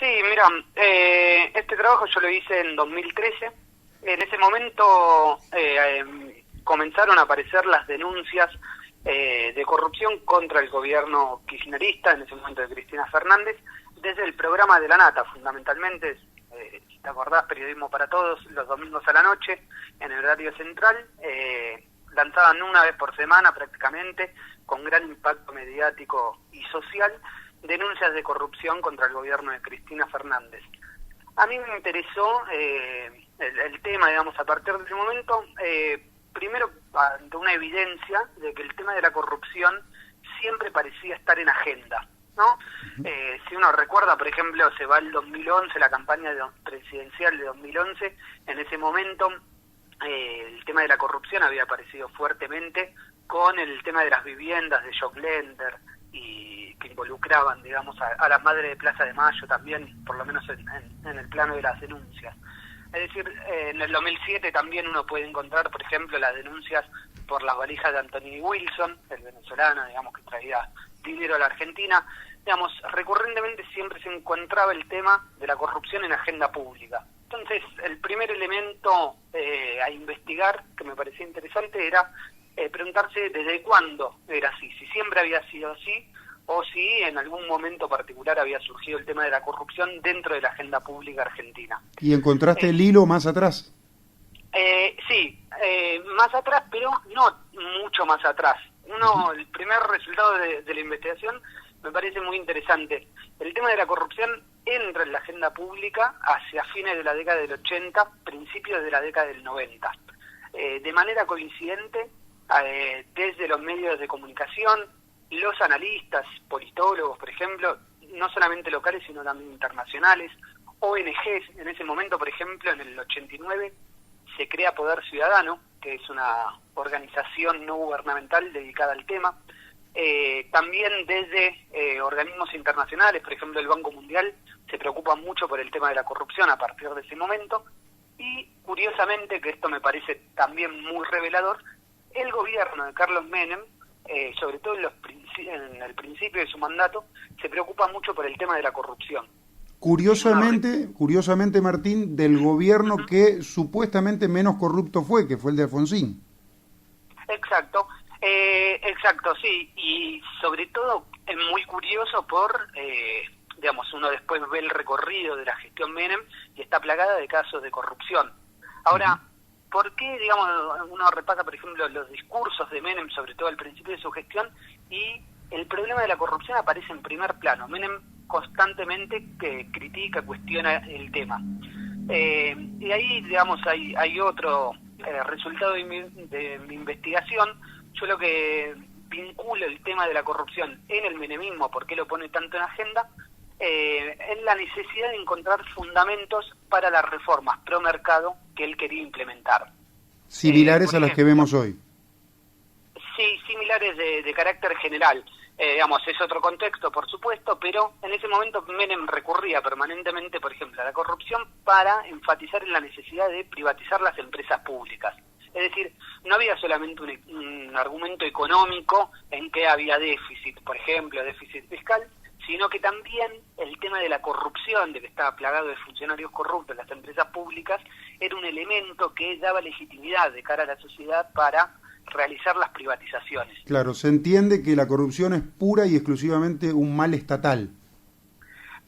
Sí, mira, este trabajo yo lo hice en 2013. En ese momento comenzaron a aparecer las denuncias de corrupción contra el gobierno kirchnerista, en ese momento de Cristina Fernández, desde el programa de la Nata, fundamentalmente, si te acordás, Periodismo para Todos, los domingos a la noche, en el horario central, lanzaban una vez por semana prácticamente, con gran impacto mediático y social, denuncias de corrupción contra el gobierno de Cristina Fernández. A mí me interesó el tema, digamos, a partir de ese momento, primero ante una evidencia de que el tema de la corrupción siempre parecía estar en agenda, ¿no? Si uno recuerda, por ejemplo, se va el 2011, la campaña presidencial de 2011, en ese momento el tema de la corrupción había aparecido fuertemente con el tema de las viviendas de Jock Lender y que involucraban, digamos, a las madres de Plaza de Mayo también, por lo menos en el plano de las denuncias. Es decir, en el 2007 también uno puede encontrar, por ejemplo, las denuncias por las valijas de Anthony Wilson, el venezolano, digamos, que traía dinero a la Argentina. Digamos, recurrentemente siempre se encontraba el tema de la corrupción en agenda pública. Entonces, el primer elemento a investigar, que me parecía interesante, era preguntarse desde cuándo era así, si siempre había sido así, o si en algún momento particular había surgido el tema de la corrupción dentro de la agenda pública argentina. ¿Y encontraste el hilo más atrás? Sí, más atrás, pero no mucho más atrás. El primer resultado de la investigación me parece muy interesante. El tema de la corrupción entra en la agenda pública hacia fines de la década del 80, principios de la década del 90. De manera coincidente, desde los medios de comunicación, los analistas, politólogos, por ejemplo, no solamente locales, sino también internacionales, ONGs, en ese momento, por ejemplo, en el 89, se crea Poder Ciudadano, que es una organización no gubernamental dedicada al tema. También desde organismos internacionales, por ejemplo el Banco Mundial, se preocupa mucho por el tema de la corrupción a partir de ese momento. Y curiosamente, que esto me parece también muy revelador, el gobierno de Carlos Menem, sobre todo en el principio de su mandato, se preocupa mucho por el tema de la corrupción. Curiosamente, Martín, del gobierno que supuestamente menos corrupto fue, que fue el de Alfonsín. Exacto, sí, y sobre todo es muy curioso digamos, uno después ve el recorrido de la gestión Menem y está plagada de casos de corrupción. Ahora, ¿por qué, digamos, uno repasa, por ejemplo, los discursos de Menem, sobre todo al principio de su gestión, y el problema de la corrupción aparece en primer plano? Menem constantemente critica, cuestiona el tema. Y ahí, digamos, hay otro resultado de mi investigación. Yo lo que vinculo el tema de la corrupción en el menemismo, ¿por qué lo pone tanto en agenda? En la necesidad de encontrar fundamentos para las reformas pro mercado que él quería implementar. Similares a las que vemos hoy. Sí, similares de carácter general. Digamos, es otro contexto, por supuesto, pero en ese momento Menem recurría permanentemente, por ejemplo, a la corrupción para enfatizar en la necesidad de privatizar las empresas públicas. Es decir, no había solamente un argumento económico en que había déficit, por ejemplo, déficit fiscal, sino que también el tema de la corrupción, de que estaba plagado de funcionarios corruptos en las empresas públicas, era un elemento que daba legitimidad de cara a la sociedad para realizar las privatizaciones. Claro, se entiende que la corrupción es pura y exclusivamente un mal estatal.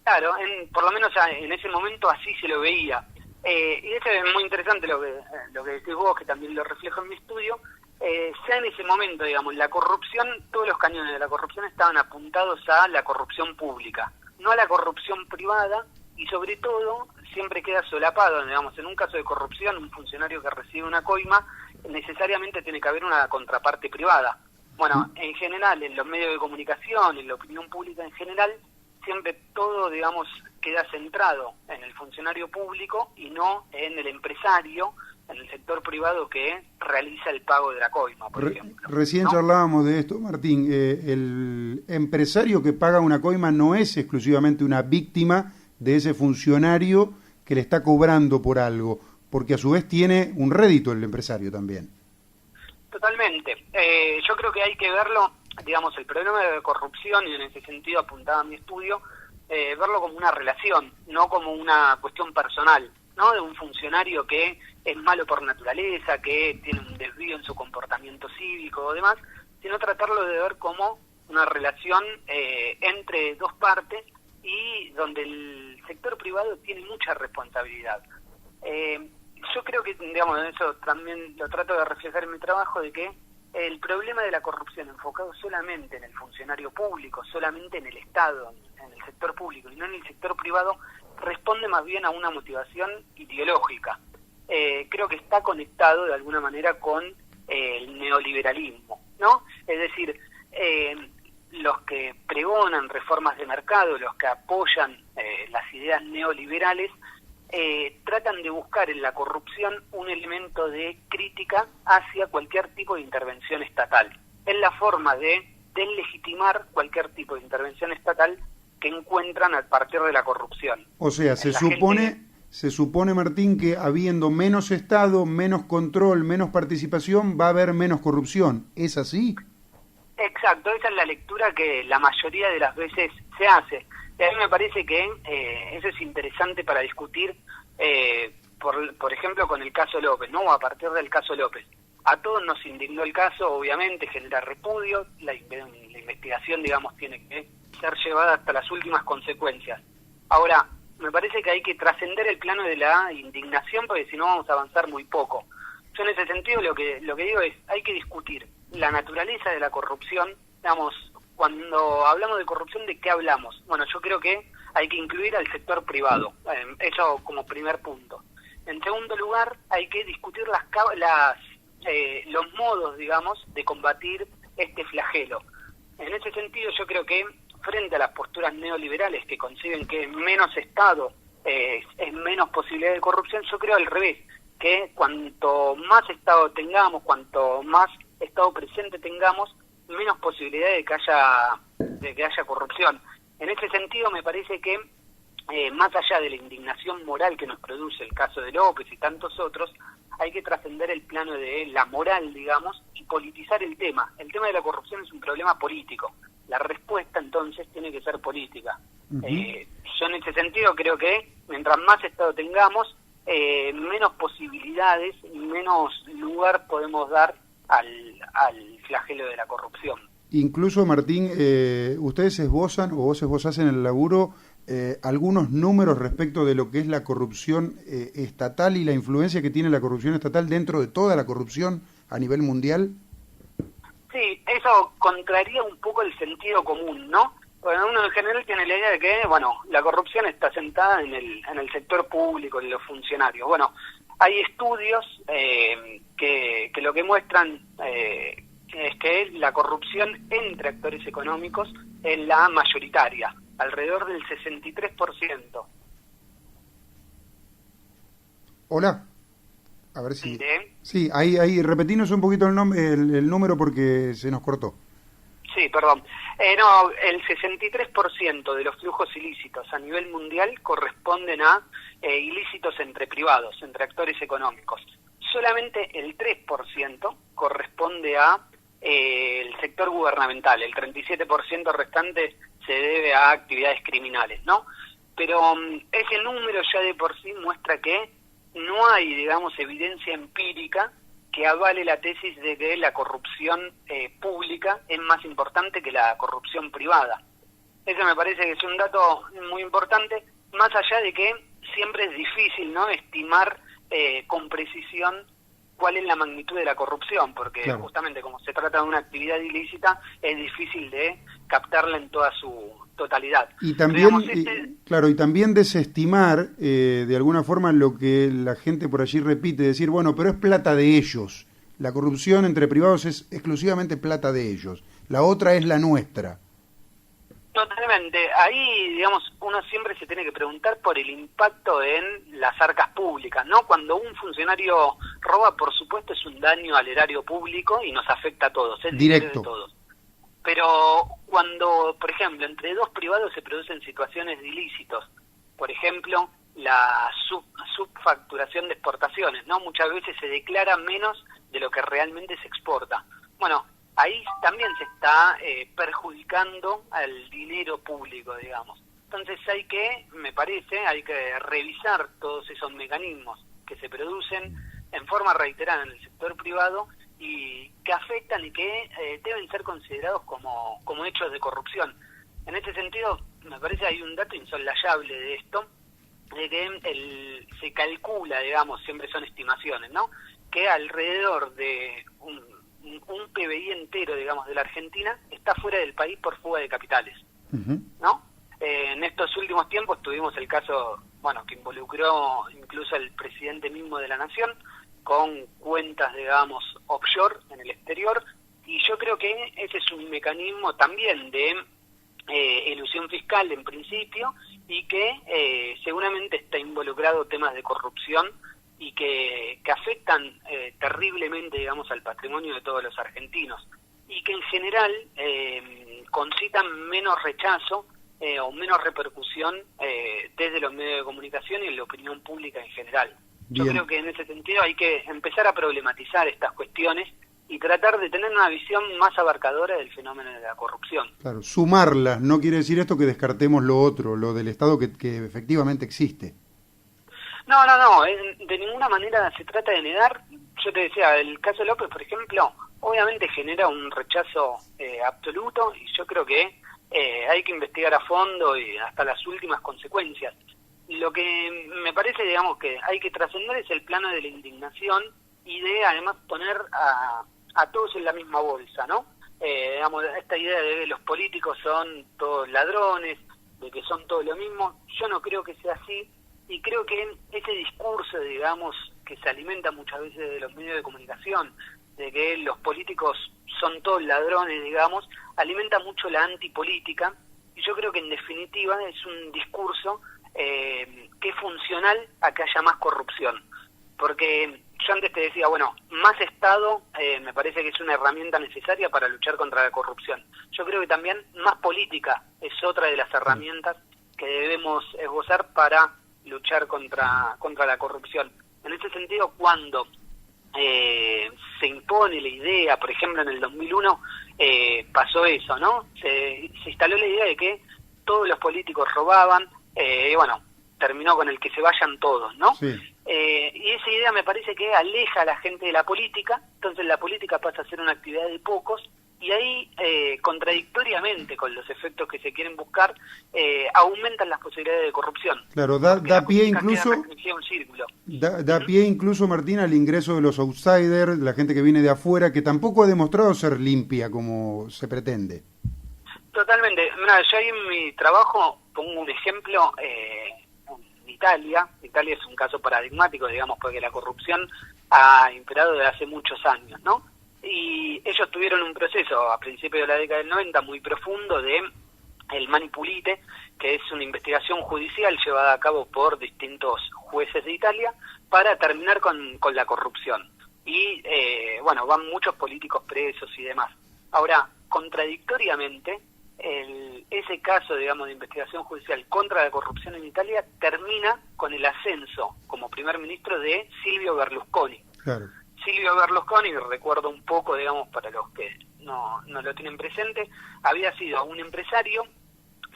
Claro, por lo menos en ese momento así se lo veía. Y eso es muy interesante lo que decís vos, que también lo reflejo en mi estudio. Ya en ese momento, digamos, la corrupción, todos los cañones de la corrupción estaban apuntados a la corrupción pública, no a la corrupción privada, y sobre todo siempre queda solapado, digamos, en un caso de corrupción, un funcionario que recibe una coima, necesariamente tiene que haber una contraparte privada. Bueno, en general, en los medios de comunicación, en la opinión pública en general, siempre todo, digamos, queda centrado en el funcionario público y no en el empresario, en el sector privado que realiza el pago de la coima, por ejemplo. Recién charlábamos de esto, Martín. El empresario que paga una coima no es exclusivamente una víctima de ese funcionario que le está cobrando por algo, porque a su vez tiene un rédito el empresario también. Totalmente. Yo creo que hay que verlo, digamos, el problema de corrupción, y en ese sentido apuntaba a mi estudio, verlo como una relación, no como una cuestión personal, ¿no? De un funcionario que es malo por naturaleza, que tiene un desvío en su comportamiento cívico o demás, sino tratarlo de ver como una relación entre dos partes y donde el sector privado tiene mucha responsabilidad. Yo creo que, digamos, eso también lo trato de reflejar en mi trabajo, de que el problema de la corrupción enfocado solamente en el funcionario público, solamente en el Estado, en el sector público y no en el sector privado, responde más bien a una motivación ideológica. Creo que está conectado de alguna manera con el neoliberalismo, ¿no? Es decir, los que pregonan reformas de mercado, los que apoyan las ideas neoliberales, tratan de buscar en la corrupción un elemento de crítica hacia cualquier tipo de intervención estatal. Es la forma de deslegitimar cualquier tipo de intervención estatal que encuentran a partir de la corrupción. O sea, se supone, Martín, que habiendo menos Estado, menos control, menos participación, va a haber menos corrupción. ¿Es así? Exacto, esa es la lectura que la mayoría de las veces se hace. Y a mí me parece que eso es interesante para discutir, por ejemplo, con el caso López, ¿no? A partir del caso López. A todos nos indignó el caso, obviamente, genera repudio, la investigación, digamos, tiene que ser llevada hasta las últimas consecuencias. Ahora, me parece que hay que trascender el plano de la indignación, porque si no vamos a avanzar muy poco. Yo en ese sentido lo que digo es, hay que discutir la naturaleza de la corrupción. Digamos, cuando hablamos de corrupción, ¿de qué hablamos? Bueno, yo creo que hay que incluir al sector privado, eso como primer punto. En segundo lugar, hay que discutir los modos, digamos, de combatir este flagelo. En ese sentido, yo creo que frente a las posturas neoliberales que conciben que menos Estado es menos posibilidad de corrupción, yo creo al revés, que cuanto más Estado tengamos, cuanto más Estado presente tengamos, menos posibilidad de que haya corrupción. En ese sentido, me parece que más allá de la indignación moral que nos produce el caso de López y tantos otros, hay que trascender el plano de la moral, digamos, y politizar el tema. El tema de la corrupción es un problema político. La respuesta, entonces, tiene que ser política. Yo en ese sentido creo que mientras más Estado tengamos, menos posibilidades y menos lugar podemos dar al flagelo de la corrupción. Incluso, Martín, ustedes esbozan, o vos esbozás en el laburo, algunos números respecto de lo que es la corrupción estatal y la influencia que tiene la corrupción estatal dentro de toda la corrupción a nivel mundial. Sí, eso contraría un poco el sentido común, ¿no? Bueno, uno en general tiene la idea de que, bueno, la corrupción está sentada en el sector público, en los funcionarios. Bueno, hay estudios que lo que muestran es que la corrupción entre actores económicos es la mayoritaria, alrededor del 63%. Hola. A ver si... ¿De? Sí, ahí repetinos un poquito el número porque se nos cortó. Sí, perdón. No, el 63% de los flujos ilícitos a nivel mundial corresponden a ilícitos entre privados, entre actores económicos. Solamente el 3% corresponde a el sector gubernamental. El 37% restante se debe a actividades criminales, ¿no? Pero ese número ya de por sí muestra que no hay, digamos, evidencia empírica que avale la tesis de que la corrupción pública es más importante que la corrupción privada. Eso me parece que es un dato muy importante, más allá de que siempre es difícil, ¿no?, estimar con precisión cuál es la magnitud de la corrupción, porque claro, justamente como se trata de una actividad ilícita, es difícil de captarla en toda su totalidad. Y también, claro, y también desestimar de alguna forma lo que la gente por allí repite, decir, bueno, pero es plata de ellos. La corrupción entre privados es exclusivamente plata de ellos. La otra es la nuestra. Totalmente. Ahí, digamos, uno siempre se tiene que preguntar por el impacto en las arcas públicas, ¿no? Cuando un funcionario roba, por supuesto, es un daño al erario público y nos afecta a todos, es directo de todos. Pero cuando, por ejemplo, entre dos privados se producen situaciones de ilícitos, por ejemplo, la subfacturación de exportaciones, ¿no? Muchas veces se declara menos de lo que realmente se exporta. Bueno, ahí también se está perjudicando al dinero público, digamos. Entonces me parece, hay que revisar todos esos mecanismos que se producen en forma reiterada en el sector privado y que afectan y que deben ser considerados como hechos de corrupción. En este sentido, me parece hay un dato insoslayable de esto, de que se calcula, digamos, siempre son estimaciones, ¿no?, que alrededor de un PBI entero, digamos, de la Argentina está fuera del país por fuga de capitales, ¿no? En estos últimos tiempos tuvimos el caso, bueno, que involucró incluso al presidente mismo de la Nación, con cuentas, digamos, offshore en el exterior, y yo creo que ese es un mecanismo también de elusión fiscal en principio, y que seguramente está involucrado temas de corrupción y que afectan terriblemente, digamos, al patrimonio de todos los argentinos, y que en general concitan menos rechazo o menos repercusión desde los medios de comunicación y en la opinión pública en general. Bien. Yo creo que en ese sentido hay que empezar a problematizar estas cuestiones y tratar de tener una visión más abarcadora del fenómeno de la corrupción. Claro, sumarlas, no quiere decir esto que descartemos lo otro, lo del Estado que efectivamente existe. No, de ninguna manera se trata de negar. Yo te decía, el caso López, por ejemplo, obviamente genera un rechazo absoluto, y yo creo que hay que investigar a fondo y hasta las últimas consecuencias. Lo que me parece, digamos, que hay que trascender es el plano de la indignación y de, además, poner a todos en la misma bolsa, ¿no? Digamos, esta idea de que los políticos son todos ladrones, de que son todos lo mismo, yo no creo que sea así, y creo que ese discurso, digamos, que se alimenta muchas veces de los medios de comunicación, de que los políticos son todos ladrones, digamos, alimenta mucho la antipolítica, y yo creo que en definitiva es un discurso que es funcional a que haya más corrupción, porque yo antes te decía, bueno, más Estado me parece que es una herramienta necesaria para luchar contra la corrupción. Yo creo que también más política es otra de las herramientas que debemos esbozar para luchar contra la corrupción. En ese sentido, cuando se impone la idea, por ejemplo en el 2001 pasó eso, ¿no? Se instaló la idea de que todos los políticos robaban, bueno, terminó con el que se vayan todos, ¿no? Sí. Y esa idea me parece que aleja a la gente de la política, entonces la política pasa a ser una actividad de pocos, y ahí, contradictoriamente con los efectos que se quieren buscar, aumentan las posibilidades de corrupción. Claro, da pie incluso, da pie incluso, Martín, al ingreso de los outsiders, la gente que viene de afuera, que tampoco ha demostrado ser limpia como se pretende. Totalmente. Mira, yo ahí en mi trabajo pongo un ejemplo. Italia es un caso paradigmático, digamos, porque la corrupción ha imperado desde hace muchos años, ¿no? Y ellos tuvieron un proceso a principios de la década del 90 muy profundo de el Mani Pulite, que es una investigación judicial llevada a cabo por distintos jueces de Italia para terminar con la corrupción. Y, bueno, van muchos políticos presos y demás. Ahora, contradictoriamente, ese caso, digamos, de investigación judicial contra la corrupción en Italia termina con el ascenso como primer ministro de Silvio Berlusconi. Claro. Silvio Berlusconi, recuerdo un poco, digamos, para los que no lo tienen presente, había sido un empresario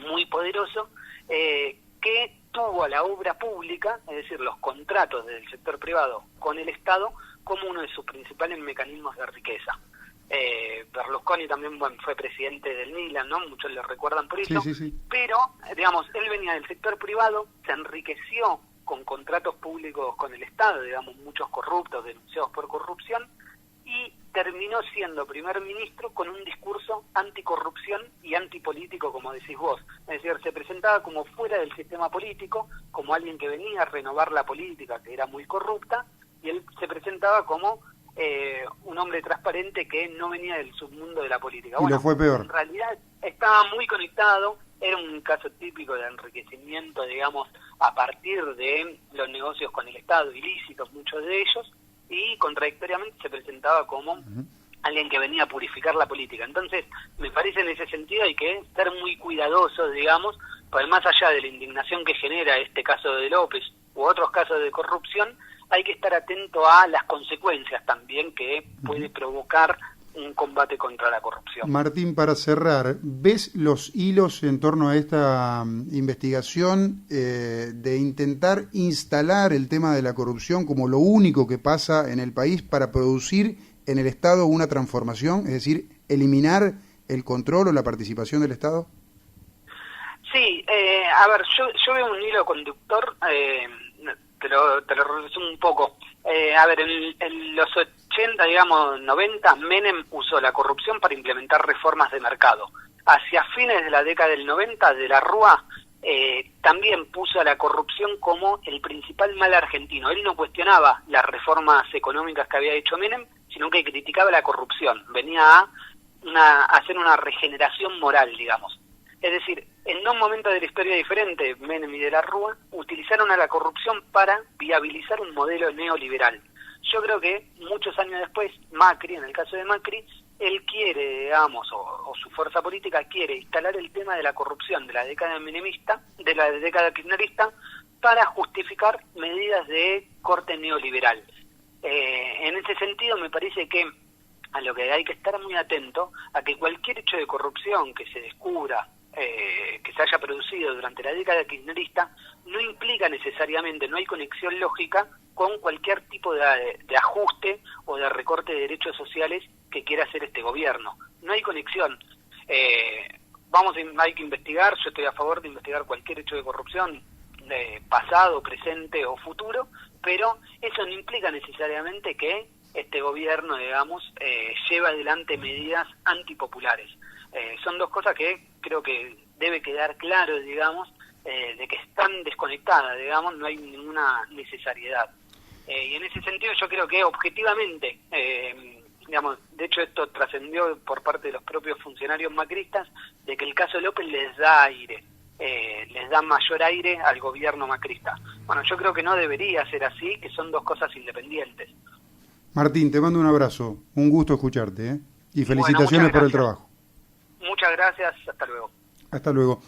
muy poderoso que tuvo a la obra pública, es decir, los contratos del sector privado con el Estado, como uno de sus principales mecanismos de riqueza. Berlusconi también, bueno, fue presidente del Milan, ¿no? Muchos lo recuerdan por eso, sí. Pero, digamos, él venía del sector privado, se enriqueció con contratos públicos con el Estado, digamos, muchos corruptos, denunciados por corrupción, y terminó siendo primer ministro con un discurso anticorrupción y antipolítico, como decís vos. Es decir, se presentaba como fuera del sistema político, como alguien que venía a renovar la política, que era muy corrupta, y él se presentaba como un hombre transparente que no venía del submundo de la política. Bueno, y lo fue peor. En realidad estaba muy conectado, era un caso típico de enriquecimiento, digamos, a partir de los negocios con el Estado, ilícitos muchos de ellos, y contradictoriamente se presentaba como alguien que venía a purificar la política. Entonces, me parece en ese sentido hay que ser muy cuidadosos, digamos, porque más allá de la indignación que genera este caso de López u otros casos de corrupción, hay que estar atento a las consecuencias también que puede provocar un combate contra la corrupción. Martín, para cerrar, ¿ves los hilos en torno a esta investigación de intentar instalar el tema de la corrupción como lo único que pasa en el país para producir en el Estado una transformación, es decir, eliminar el control o la participación del Estado? Sí, a ver, yo veo un hilo conductor, te lo resumo un poco. A ver, en los 80, digamos, 90, Menem usó la corrupción para implementar reformas de mercado. Hacia fines de la década del 90, de la Rúa también puso a la corrupción como el principal mal argentino. Él no cuestionaba las reformas económicas que había hecho Menem, sino que criticaba la corrupción. Venía a hacer una regeneración moral, digamos. Es decir, en dos momentos de la historia diferentes, Menem y de la Rúa, utilizaron a la corrupción para viabilizar un modelo neoliberal. Yo creo que muchos años después, Macri, en el caso de Macri, él quiere, digamos, o su fuerza política quiere instalar el tema de la corrupción de la década menemista, de la década kirchnerista, para justificar medidas de corte neoliberal. En ese sentido, me parece que a lo que hay que estar muy atento a que cualquier hecho de corrupción que se descubra, que se haya producido durante la década kirchnerista, no implica necesariamente, no hay conexión lógica con cualquier tipo de ajuste o de recorte de derechos sociales que quiera hacer este gobierno. No hay conexión. Hay que investigar, yo estoy a favor de investigar cualquier hecho de corrupción, pasado, presente o futuro, pero eso no implica necesariamente que este gobierno, digamos, lleve adelante medidas antipopulares. Son dos cosas que creo que debe quedar claro, digamos, de que están desconectadas, digamos, no hay ninguna necesariedad. Y en ese sentido yo creo que objetivamente, digamos, de hecho esto trascendió por parte de los propios funcionarios macristas, de que el caso López les da aire, les da mayor aire al gobierno macrista. Bueno, yo creo que no debería ser así, que son dos cosas independientes. Martín, te mando un abrazo, un gusto escucharte, y felicitaciones por el trabajo. Muchas gracias, hasta luego. Hasta luego.